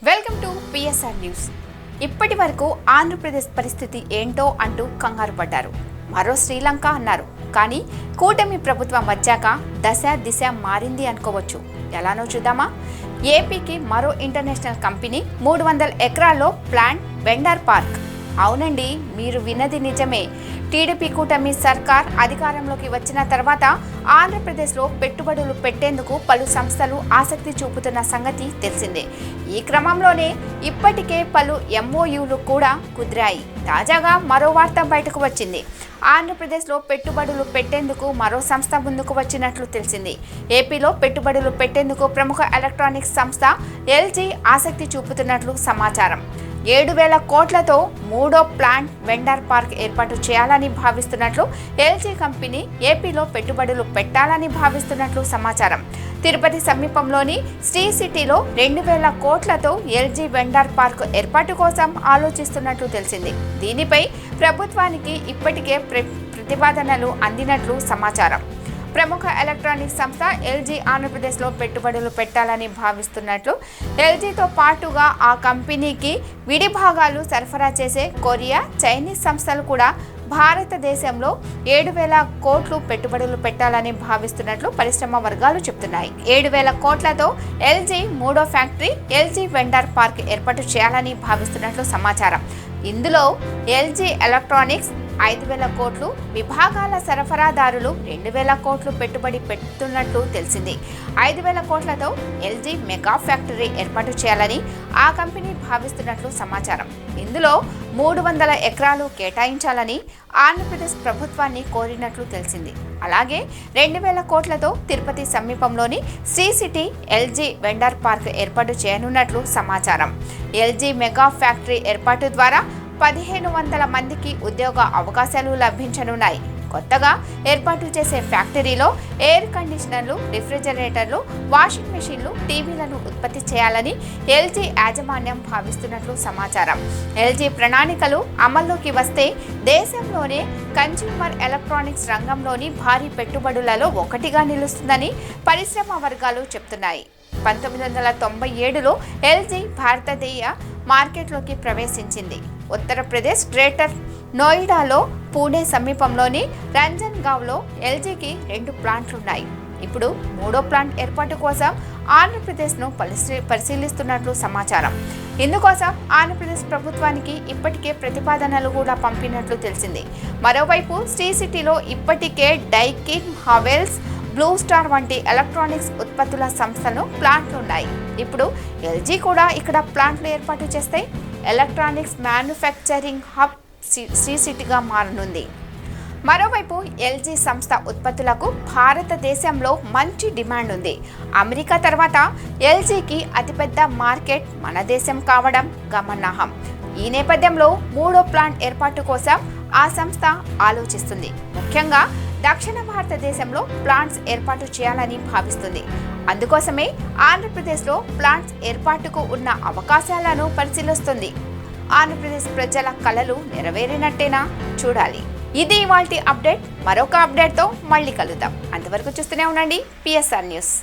Welcome to PSR news. ఇప్పటి వరకు ఆంధ్రప్రదేశ్ పరిస్థితి ఏంటో అంటూ కంగారు పడ్డారు. మరో శ్రీలంక అన్నారు. కానీ కూటమి ప్రభుత్వం వచ్చాక దిశ మారింది అనుకోవచ్చు. ఎలానో చూద్దామా? ఏపీకి మరో ఇంటర్నేషనల్ కంపెనీ 300 ఎకరాల్లో ప్లాంట్ వెండర్ పార్క్. అవునండి, మీరు విన్నది నిజమే. టీడీపీ కూటమి సర్కార్ అధికారంలోకి వచ్చిన తర్వాత ఆంధ్రప్రదేశ్లో పెట్టుబడులు పెట్టేందుకు పలు సంస్థలు ఆసక్తి చూపుతున్న సంగతి తెలిసిందే. ఈ క్రమంలోనే ఇప్పటికే పలు ఎంఓయూలు కూడా కుదిరాయి. తాజాగా మరో వార్త బయటకు వచ్చింది. ఆంధ్రప్రదేశ్లో పెట్టుబడులు పెట్టేందుకు మరో సంస్థ ముందుకు వచ్చినట్లు తెలిసింది. ఏపీలో పెట్టుబడులు పెట్టేందుకు ప్రముఖ ఎలక్ట్రానిక్స్ సంస్థ ఎల్జీ ఆసక్తి చూపుతున్నట్లు సమాచారం. 7,000 కోట్లతో మూడో ప్లాంట్ వెండర్ పార్క్ ఏర్పాటు చేయాలని భావిస్తున్నట్లు ఎల్జీ కంపెనీ ఏపీలో పెట్టుబడులు పెట్టాలని భావిస్తున్నట్లు సమాచారం. తిరుపతి సమీపంలోని శ్రీ సిటీలో 2,000 కోట్లతో ఎల్జీ వెండర్ పార్క్ ఏర్పాటు కోసం ఆలోచిస్తున్నట్లు తెలిసింది. దీనిపై ప్రభుత్వానికి ఇప్పటికే ప్రతిపాదనలు అందినట్లు సమాచారం. ప్రముఖ ఎలక్ట్రానిక్స్ సంస్థ ఎల్జీ ఆంధ్రప్రదేశ్లో పెట్టుబడులు పెట్టాలని భావిస్తున్నట్లు, ఎల్జీతో పాటుగా ఆ కంపెనీకి విడి భాగాలు సరఫరా చేసే కొరియా, చైనీస్ సంస్థలు కూడా భారతదేశంలో 7,000 కోట్లు పెట్టుబడులు పెట్టాలని భావిస్తున్నట్లు పరిశ్రమ వర్గాలు చెబుతున్నాయి. 7,000 కోట్లతో ఎల్జీ మూడో ఫ్యాక్టరీ ఎల్జీ వెండర్ పార్క్ ఏర్పాటు చేయాలని భావిస్తున్నట్లు సమాచారం. ఇందులో ఎల్జీ ఎలక్ట్రానిక్స్ 5,000 కోట్లు, విభాగాల సరఫరాదారులు 2,000 కోట్లు పెట్టుబడి పెడుతున్నట్లు తెలిసింది. 5,000 కోట్లతో ఎల్జీ మెగా ఫ్యాక్టరీ ఏర్పాటు చేయాలని ఆ కంపెనీ భావిస్తున్నట్లు సమాచారం. ఇందులో 300 ఎకరాలు కేటాయించాలని ఆంధ్రప్రదేశ్ ప్రభుత్వాన్ని కోరినట్లు తెలిసింది. అలాగే 2,000 కోట్లతో తిరుపతి సమీపంలోని Sri City LG vendor park ఏర్పాటు చేయనున్నట్లు సమాచారం. ఎల్జీ మెగా ఫ్యాక్టరీ ఏర్పాటు ద్వారా 1,500 మందికి ఉద్యోగ అవకాశాలు లభించనున్నాయి. కొత్తగా ఏర్పాటు చేసే ఫ్యాక్టరీలో ఎయిర్ కండిషనర్లు, రిఫ్రిజిరేటర్లు, వాషింగ్ మెషిన్లు, టీవీలను ఉత్పత్తి చేయాలని ఎల్జీ యాజమాన్యం భావిస్తున్నట్లు సమాచారం. ఎల్జీ ప్రణాళికలు అమల్లోకి వస్తే దేశంలోనే కన్స్యూమర్ ఎలక్ట్రానిక్స్ రంగంలోని భారీ పెట్టుబడులలో ఒకటిగా నిలుస్తుందని పరిశ్రమ వర్గాలు చెప్తున్నాయి. 1997లో ఎల్జీ భారతదేశ మార్కెట్లోకి ప్రవేశించింది. ఉత్తరప్రదేశ్ గ్రేటర్ నోయిడాలో, పూణే సమీపంలోని రంజన్గావ్లో ఎల్జీకి 2 ప్లాంట్లున్నాయి. ఇప్పుడు మూడో ప్లాంట్ ఏర్పాటు కోసం ఆంధ్రప్రదేశ్ను పరిశీలిస్తున్నట్లు సమాచారం. ఇందుకోసం ఆంధ్రప్రదేశ్ ప్రభుత్వానికి ఇప్పటికే ప్రతిపాదనలు కూడా పంపినట్లు తెలిసింది. మరోవైపు శ్రీ సిటీలో ఇప్పటికే డైకిన్, హవెల్స్, బ్లూ స్టార్ వంటి ఎలక్ట్రానిక్స్ ఉత్పత్తుల సంస్థలు ప్లాంట్లున్నాయి. ఇప్పుడు ఎల్జీ కూడా ఇక్కడ ప్లాంట్లు ఏర్పాటు చేస్తే ఎలక్ట్రానిక్స్ మ్యానుఫ్యాక్చరింగ్ హబ్ శ్రీ సిటీగా మారనుంది. మరోవైపు ఎల్జీ సంస్థ ఉత్పత్తులకు భారతదేశంలో మంచి డిమాండ్ ఉంది. అమెరికా తర్వాత ఎల్జీకి అతిపెద్ద మార్కెట్ మన దేశం కావడం గమనార్హం. ఈ నేపథ్యంలో మూడో ప్లాంట్ ఏర్పాటు కోసం ఆ సంస్థ ఆలోచిస్తుంది. ముఖ్యంగా దక్షిణ భారతదేశంలో ప్లాంట్స్ ఏర్పాటు చేయాలని భావిస్తుంది. అందుకోసమే ఆంధ్రప్రదేశ్లో ప్లాంట్స్ ఏర్పాటుకు ఉన్న అవకాశాలను పరిశీలిస్తుంది. ఆంధ్రప్రదేశ్ ప్రజల కలలు నెరవేరినట్టేనా? చూడాలి. ఇది ఇవాల్టి అప్డేట్. మరొక అప్డేట్తో మళ్ళీ కలుద్దాం. అంతవరకు చూస్తూనే ఉండండి పిఎస్ఆర్ న్యూస్.